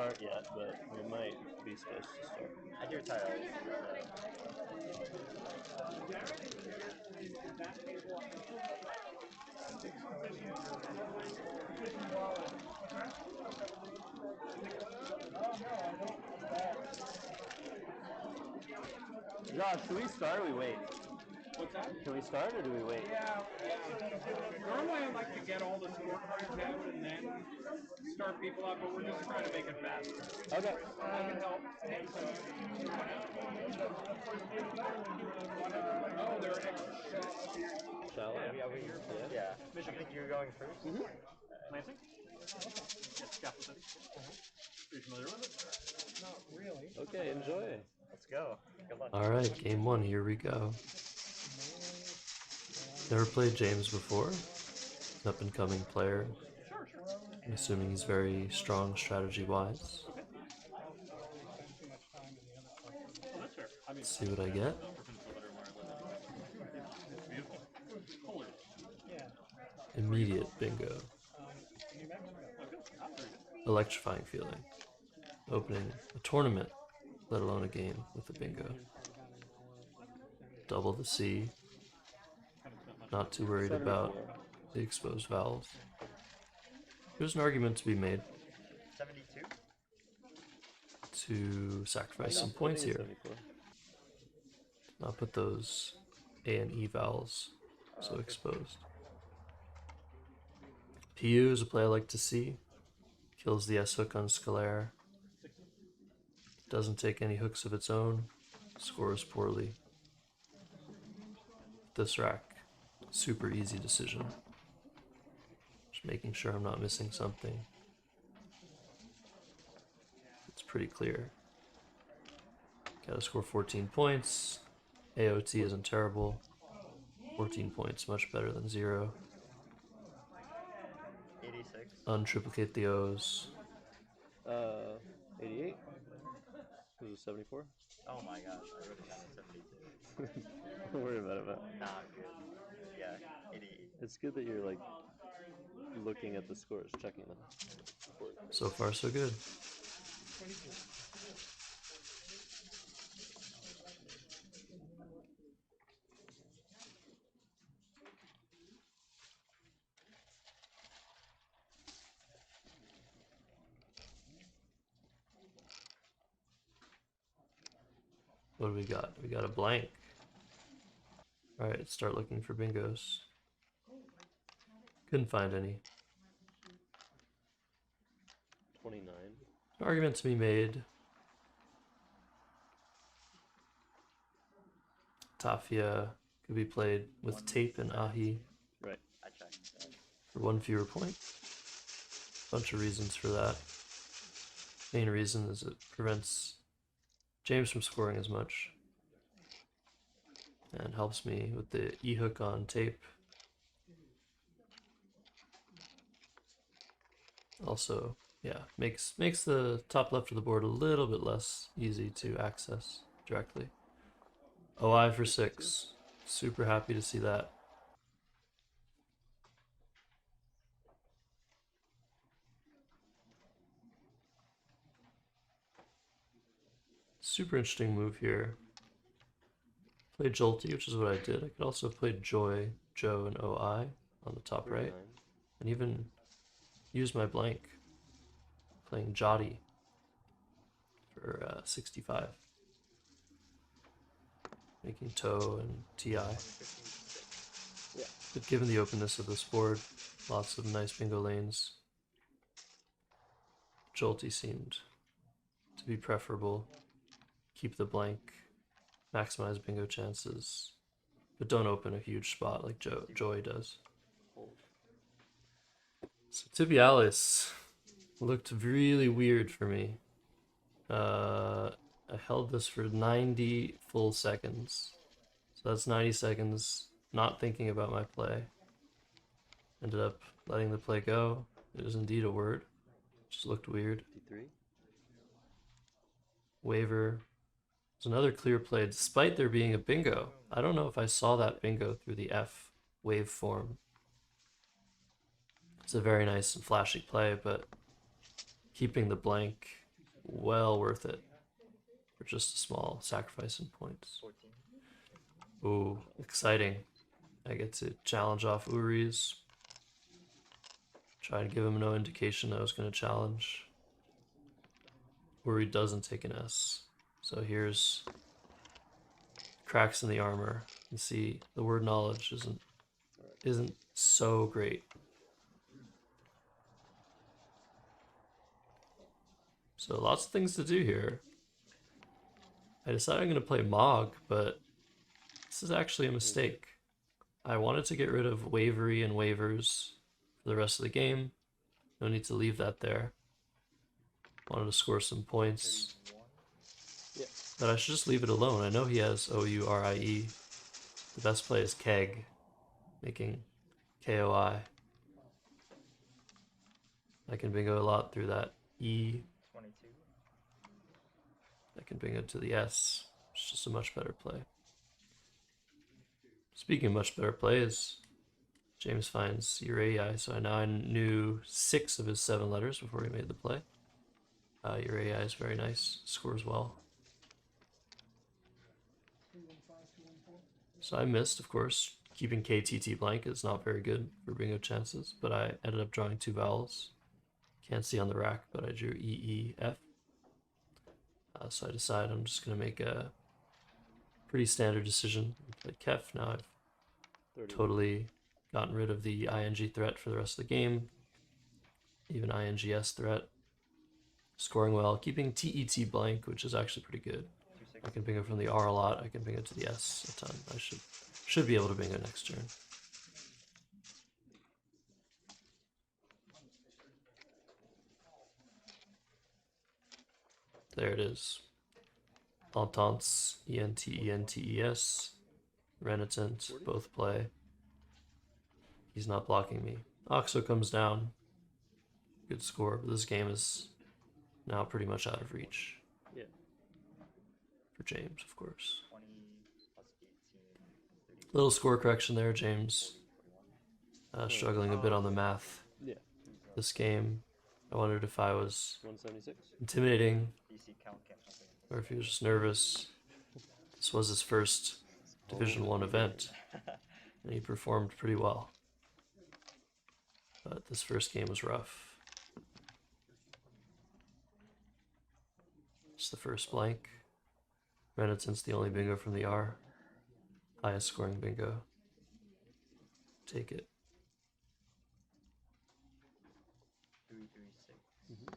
start yet, but we might be supposed to start. I hear tiles. Josh, should we start or we wait? What's that? Can we start or do we wait? Yeah. Normally I like to get all the scorecards out and then start people up, but we're just trying to make it fast. Okay. I can help. Oh, there are extra shots. Shall we? Yeah. I think you're going first. Lansing? Yes, Scrabble. Are you familiar with it? Not really. Okay, enjoy. Let's go. Good luck. Alright, game one, here we go. Never played James before. Up and coming player. Sure. I'm assuming he's very strong strategy wise. Okay. Oh, that's fair. I mean, Let's see what I get. it's beautiful. Colors. Immediate bingo. Electrifying feeling. Opening a tournament, let alone a game with a bingo. Double the C. Not too worried about the exposed vowels. There's an argument to be made 72? to sacrifice some points here. Not put those A and E vowels so exposed. PU is a play I like to see. Kills the S hook on Scalaire. Doesn't take any hooks of its own. Scores poorly. This rack, super easy decision. Just making sure I'm not missing something. It's pretty clear. Gotta score 14 points. AOT isn't terrible. 14 points, much better than 0. 86. Untriplicate the O's. 88? Was it 74? Oh my gosh, I wrote it down at 72. Don't worry about it, man. Nah, I'm good. Yeah, 88. It's good that you're like looking at the scores, checking them. So far, so good. What do we got? We got a blank. Alright, start looking for bingos. Couldn't find any. 29. An argument to be made. Tafia could be played with tape and ahi Right. I checked. for 1 fewer point. Bunch of reasons for that. Main reason is it prevents James from scoring as much. And helps me with the E hook on tape. Also, yeah, makes the top left of the board a little bit less easy to access directly. OI for 6. Super happy to see that. Super interesting move here. Play Jolty, which is what I did. I could also have played Joy, Joe, and OI on the top right. 39. And even use my blank. Playing Jotty for 65. Making Toe and TI. Yeah. But given the openness of this board, lots of nice bingo lanes, Jolty seemed to be preferable. Keep the blank, maximize bingo chances, but don't open a huge spot like Joy does. So Tibialis looked really weird for me. I held this for 90 full seconds. So that's 90 seconds not thinking about my play. Ended up letting the play go. It was indeed a word. Just looked weird. 53. Waiver. It's another clear play despite there being a bingo. I don't know if I saw that bingo through the F waveform. It's a very nice and flashy play, but keeping the blank well worth it for just a small sacrifice in points. 14. Ooh, exciting. I get to challenge off Uri's. Try and give him no indication I was going to challenge. Uri doesn't take an S. So here's cracks in the armor. You see the word knowledge isn't so great. So lots of things to do here. I decided I'm going to play Mog, but this is actually a mistake. I wanted to get rid of Wavery and Waivers for the rest of the game. No need to leave that there. Wanted to score some points. Yeah. But I should just leave it alone. I know he has O-U-R-I-E. The best play is Keg, making K-O-I. I can bingo a lot through that E. 22. I can bingo to the S. It's just a much better play. Speaking of much better plays, James finds Uraei, so I now knew 6 of his 7 letters before he made the play. Uraei is very nice, scores well. So I missed, of course. Keeping KTT blank is not very good for bingo chances, but I ended up drawing 2 vowels. Can't see on the rack, but I drew E-E-F. So I decided I'm just going to make a pretty standard decision. I played Kef. Now I've 30. totally gotten rid of the ING threat for the rest of the game. Even INGS threat. Scoring well. Keeping TET blank, which is actually pretty good. I can bingo from the R a lot. I can bingo to the S a ton. I should be able to bingo next turn. There it is. Ententes, E-N-T-E-N-T-E-S. Renitent, both play. He's not blocking me. Oxo comes down. Good score, but this game is now pretty much out of reach. Yeah. For James, of course. 20 plus 18. 30, Little score correction there, James. Struggling a bit on the math. Yeah. This game, I wondered if I was 176. intimidating DC count can't happen. or if he was just nervous. This was his first Division 1 event, and he performed pretty well. But this first game was rough. It's the first blank. Renitent's the only bingo from the R. Highest scoring bingo. Take it. 336.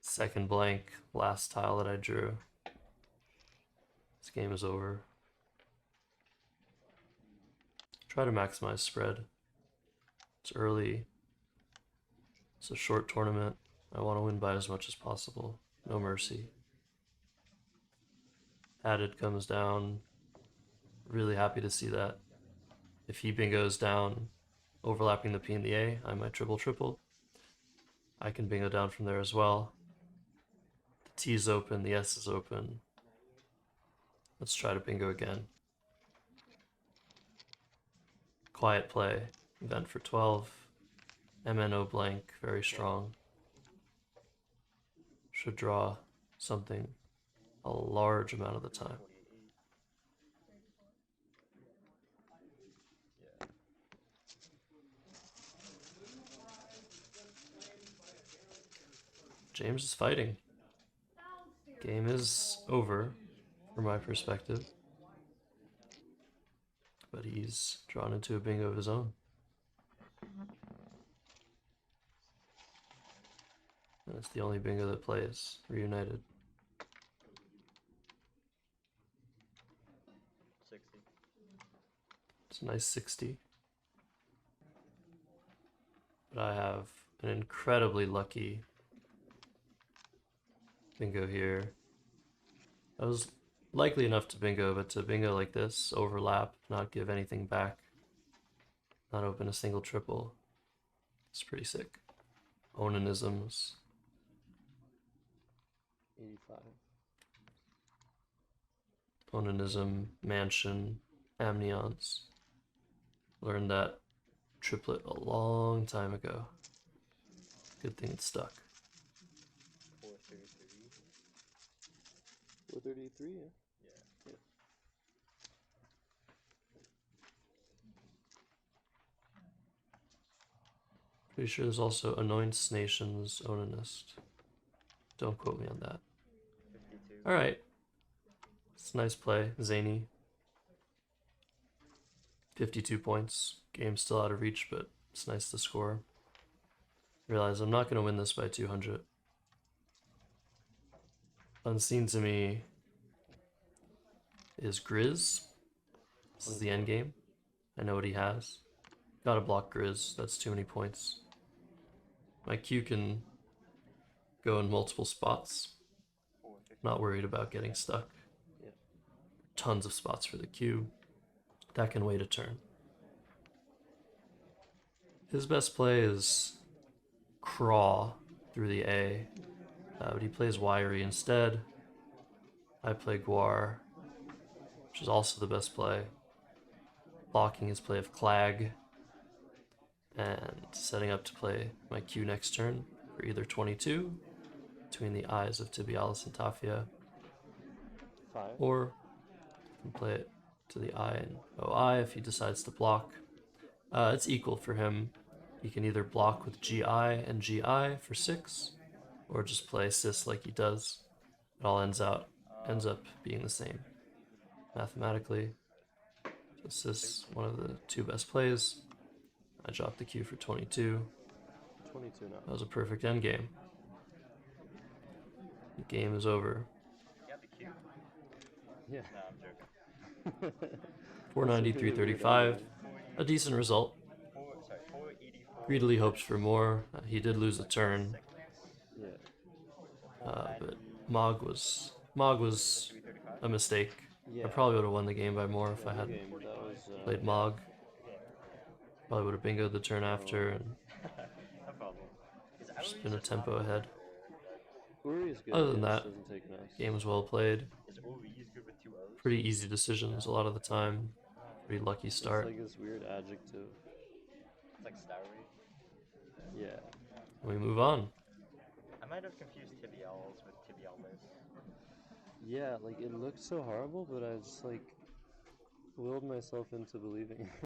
Second blank, last tile that I drew. This game is over. Try to maximize spread. It's early. It's a short tournament. I want to win by as much as possible. No mercy. Added comes down. Really happy to see that. If he bingos down, overlapping the P and the A, I might triple. I can bingo down from there as well. The T is open, the S is open. Let's try to bingo again. Quiet play. Event for 12. MNO blank, very strong. Should draw something a large amount of the time. 48. Yeah. James is fighting. Game is over, from my perspective. But he's drawn into a bingo of his own. And it's the only bingo that plays, reunited. 60. It's a nice 60. But I have an incredibly lucky bingo here. I was Likely enough to bingo, but to bingo like this, overlap, not give anything back, not open a single triple. It's pretty sick. Onanisms. 85. Onanism, mansion, amnions. Learned that triplet a long time ago. Good thing it stuck. 433. 433, yeah. Yeah. Pretty sure there's also Anoints Nations Onanist. Don't quote me on that. 52. Alright. It's a nice play, zany. 52 points. Game's still out of reach, but it's nice to score. Realize I'm not going to win this by 200. Unseen to me is Grizz. This is the end game. I know what he has. Gotta block Grizz. That's too many points. My Q can go in multiple spots. 450. Not worried about getting stuck. Yeah. Tons of spots for the Q. That can wait a turn. His best play is craw through the A, but he plays wiry instead. I play Guar, which is also the best play. Blocking his play of Clag, and setting up to play my Q next turn for either 22 between the eyes of Tibialis and Tafia, 5. or I can play it to the eye and OI if he decides to block. It's equal for him. He can either block with GI and GI for 6, or just play Cis like he does. It all ends up being the same mathematically. So Cis, one of the two best plays. I dropped the Q for 22. 22 now. That was a perfect endgame. The game is over. You got the cube. Yeah. No, I'm joking. 490, 335. A decent result. 484. Greedily hoped for more. He did lose a turn, Yeah. but Mog was a mistake. Yeah. I probably would have won the game by more if I The had game, that was, played Mog. Probably would have bingoed the turn after and No problem. just been a tempo ahead. Uri is good. Other than He just that, doesn't take mass. game was well played. Is OV's good with 2 O's? Pretty easy decisions a lot of the time. Pretty lucky start. It's like this weird adjective. It's like Starry. Yeah. We move on. I might have confused tibials with tibialis. Yeah, like it looked so horrible, but I just like willed myself into believing.